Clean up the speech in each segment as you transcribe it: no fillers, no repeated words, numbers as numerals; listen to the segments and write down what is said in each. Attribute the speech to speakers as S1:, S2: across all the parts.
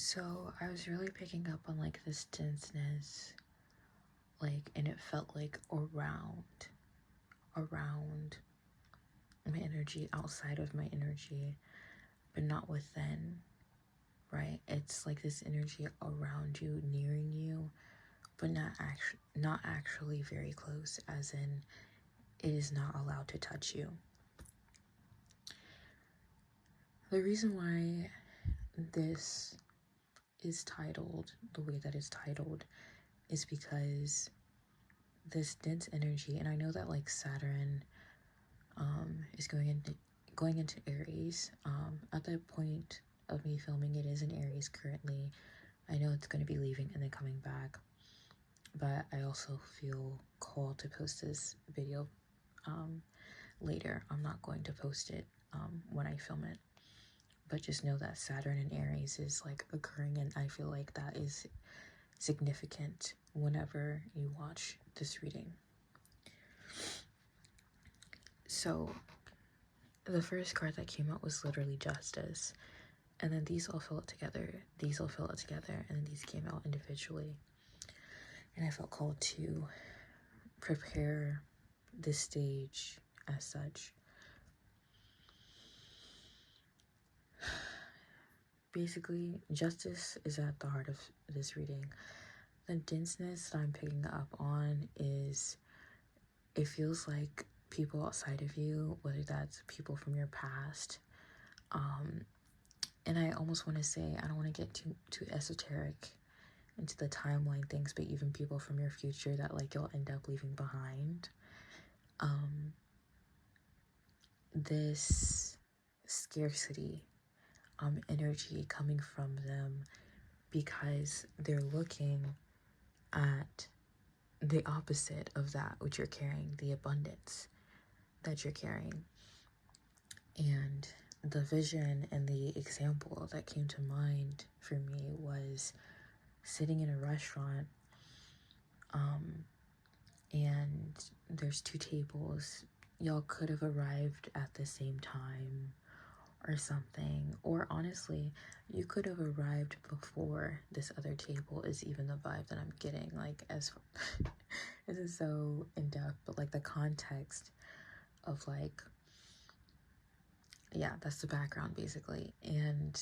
S1: So I was really picking up on like this denseness, like, and it felt like around my energy, outside of my energy, but not within, right? It's like this energy around you, nearing you, but not actually very close, as in it is not allowed to touch you. The reason why this is titled the way that it's titled is because this dense energy, and I know that like Saturn is going into Aries. At the point of me filming, it is in Aries currently. I know it's going to be leaving and then coming back, but I also feel called to post this video later. I'm not going to post it when I film it, but just know that Saturn in Aries is like occurring, and I feel like that is significant whenever you watch this reading. So the first card that came out was literally Justice, and then these all fell out together, and then these came out individually, and I felt called to prepare this stage as such. Basically, Justice is at the heart of this reading. The denseness that I'm picking up on is, it feels like people outside of you, whether that's people from your past, and I almost want to say, I don't want to get too esoteric into the timeline things, but even people from your future that like you'll end up leaving behind. This scarcity energy coming from them, because they're looking at the opposite of that which you're carrying, the abundance that you're carrying. And the vision and the example that came to mind for me was sitting in a restaurant, and there's two tables. Y'all could have arrived at the same time or something, or honestly, you could have arrived before this other table, is even the vibe that I'm getting. Like, as this is so in-depth, but like the context of like, yeah, that's the background basically. And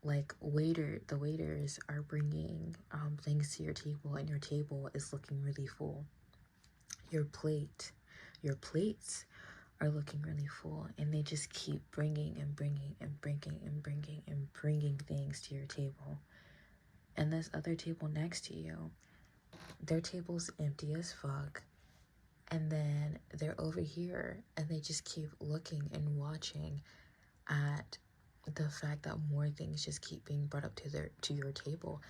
S1: like the waiters are bringing things to your table, and your table is looking really full. Your plates are looking really full, and they just keep bringing things to your table. And this other table next to you, their table's empty as fuck, and then they're over here and they just keep looking and watching at the fact that more things just keep being brought up to your table.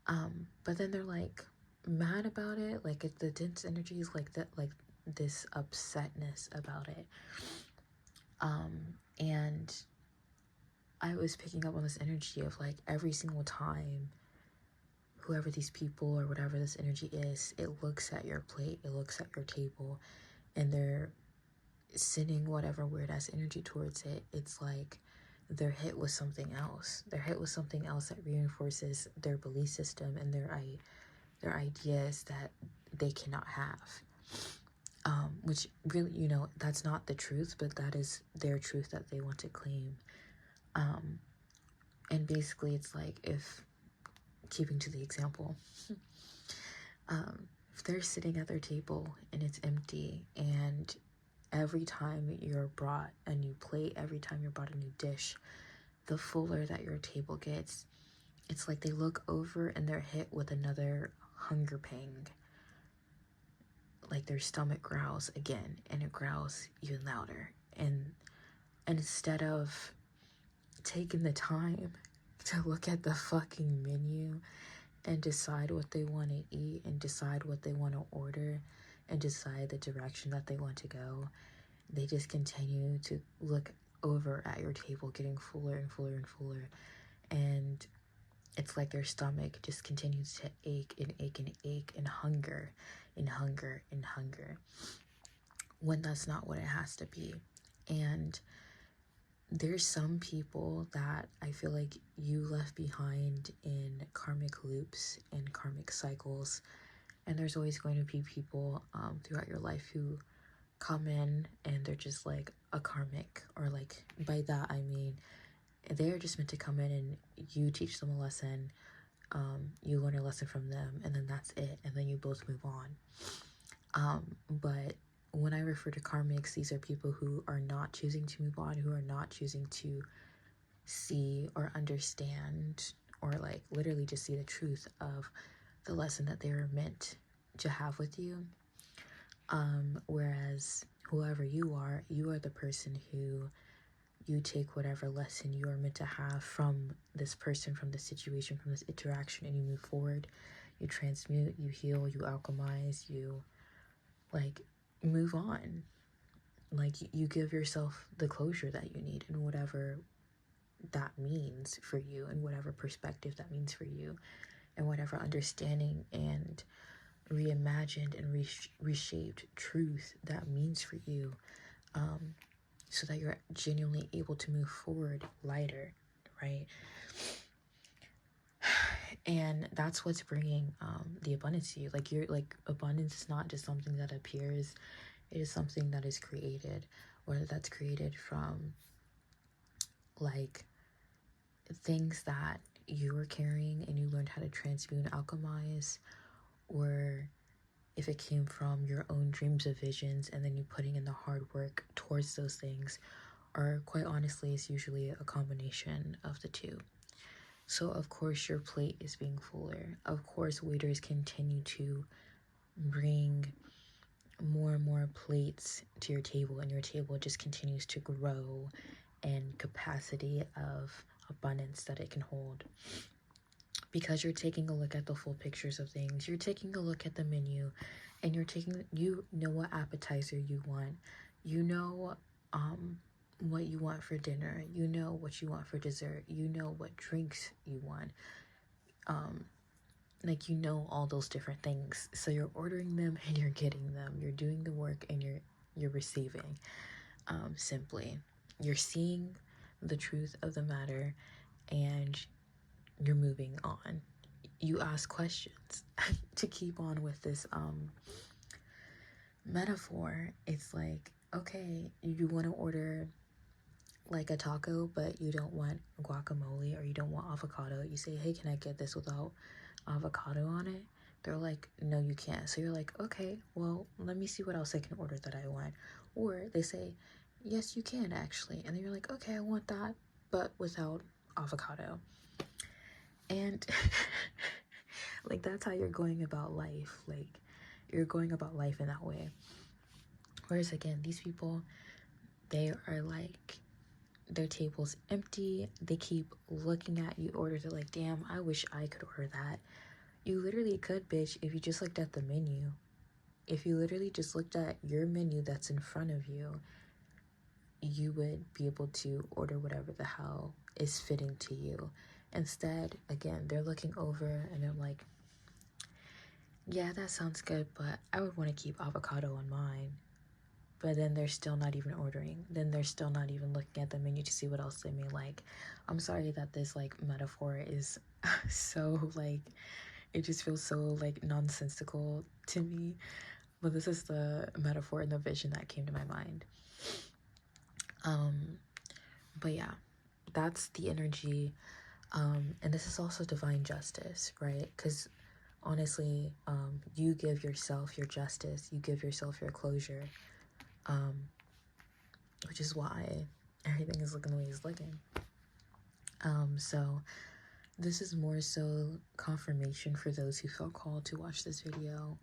S1: But then they're like mad about it, like the dense energy is like that, like this upsetness about it. And I was picking up on this energy of like, every single time whoever these people or whatever this energy is, it looks at your plate, it looks at your table, and they're sending whatever weird ass energy towards it. It's like they're hit with something else. They're hit with something else that reinforces their belief system and their ideas that they cannot have. Which really, you know, that's not the truth, but that is their truth that they want to claim. And basically it's like, if, keeping to the example, if they're sitting at their table and it's empty, and every time you're brought a new plate, every time you're brought a new dish, the fuller that your table gets, it's like they look over and they're hit with another hunger pang. Like their stomach growls again, and it growls even louder. And instead of taking the time to look at the fucking menu and decide what they want to eat, and decide what they want to order, and decide the direction that they want to go, they just continue to look over at your table, getting fuller and fuller and fuller. And it's like their stomach just continues to ache and ache and ache, and hunger and hunger and hunger, when that's not what it has to be. And there's some people that I feel like you left behind in karmic loops and karmic cycles, and there's always going to be people throughout your life who come in and they're just like a karmic, or like, by that I mean they're just meant to come in and you teach them a lesson, you learn a lesson from them, and then that's it, and then you both move on. But when I refer to karmics, these are people who are not choosing to move on, who are not choosing to see or understand, or like literally just see the truth of the lesson that they were meant to have with you. Whereas whoever you are the person who, you take whatever lesson you are meant to have from this person, from this situation, from this interaction, and you move forward. You transmute, you heal, you alchemize, you like move on. Like you give yourself the closure that you need, and whatever that means for you, and whatever perspective that means for you, and whatever understanding and reimagined and reshaped truth that means for you, so that you're genuinely able to move forward lighter, right? And that's what's bringing the abundance to you. Like, you're like, abundance is not just something that appears, it is something that is created, whether that's created from like things that you were carrying and you learned how to transmute and alchemize, or if it came from your own dreams of visions and then you putting in the hard work towards those things, or quite honestly, it's usually a combination of the two. So of course your plate is being fuller. Of course waiters continue to bring more and more plates to your table, and your table just continues to grow in capacity of abundance that it can hold. Because you're taking a look at the full pictures of things. You're taking a look at the menu, and you know what appetizer you want. You know what you want for dinner. You know what you want for dessert. You know what drinks you want. Like, you know all those different things. So you're ordering them and you're getting them. You're doing the work and you're receiving. Simply, you're seeing the truth of the matter and you're moving on. You ask questions. To keep on with this metaphor, it's like, okay, you want to order like a taco, but you don't want guacamole or you don't want avocado. You say, hey, can I get this without avocado on it? They're like, no, you can't. So you're like, okay, well, let me see what else I can order that I want. Or they say, yes, you can actually. And then you're like, okay, I want that, but without avocado. And like, that's how you're going about life. Like, you're going about life in that way. Whereas again, these people, they are like, their table's empty. They keep looking at you orders. They're like, damn, I wish I could order that. You literally could, bitch, if you just looked at the menu. If you literally just looked at your menu that's in front of you, you would be able to order whatever the hell is fitting to you. Instead, again, they're looking over and they're like, yeah, that sounds good, but I would want to keep avocado on mine. But then they're still not even ordering. Then they're still not even looking at the menu to see what else they may like. I'm sorry that this like metaphor is so like, it just feels so like nonsensical to me. But this is the metaphor and the vision that came to my mind. But yeah, that's the energy. And this is also divine justice, right? Because honestly, you give yourself your justice, you give yourself your closure, which is why everything is looking the way it's looking. So this is more so confirmation for those who felt called to watch this video,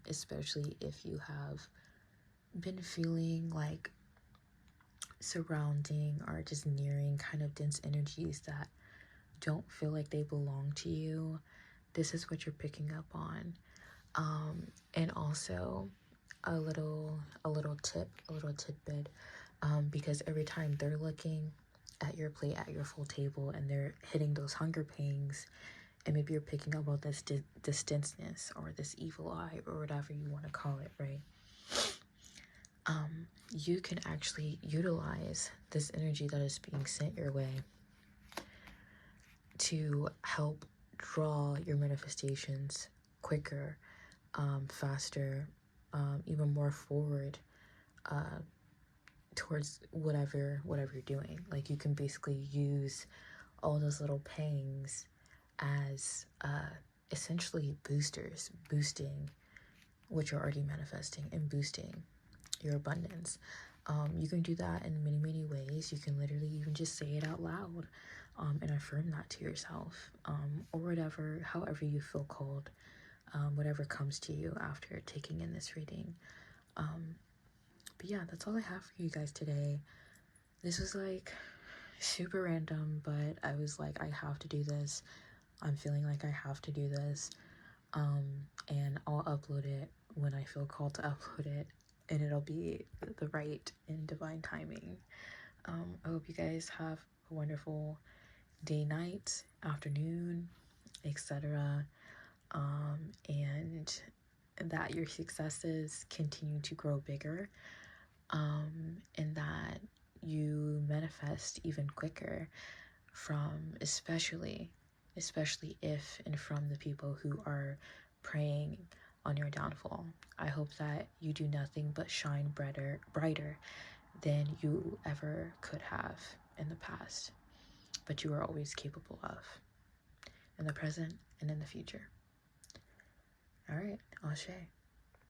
S1: especially if you have been feeling like surrounding or just nearing kind of dense energies that don't feel like they belong to you. This is what you're picking up on. And also a little tidbit, because every time they're looking at your plate, at your full table, and they're hitting those hunger pangs, and maybe you're picking up on this denseness or this evil eye or whatever you want to call it, right? you can actually utilize this energy that is being sent your way to help draw your manifestations quicker, faster, even more forward towards whatever you're doing. Like, you can basically use all those little pangs as essentially boosting what you're already manifesting and boosting your abundance. You can do that in many ways. You can literally even just say it out loud, and affirm that to yourself, or whatever, however you feel called, whatever comes to you after taking in this reading. But yeah, that's all I have for you guys today. This was like super random, but I was like, I have to do this. I'm feeling like I have to do this. And I'll upload it when I feel called to upload it, and it'll be the right and divine timing. I hope you guys have a wonderful day, night, afternoon, etc. And that your successes continue to grow bigger, and that you manifest even quicker from especially if and from the people who are preying on your downfall. I hope that you do nothing but shine brighter than you ever could have in the past, but you are always capable of, in the present and in the future. All right, Ashe.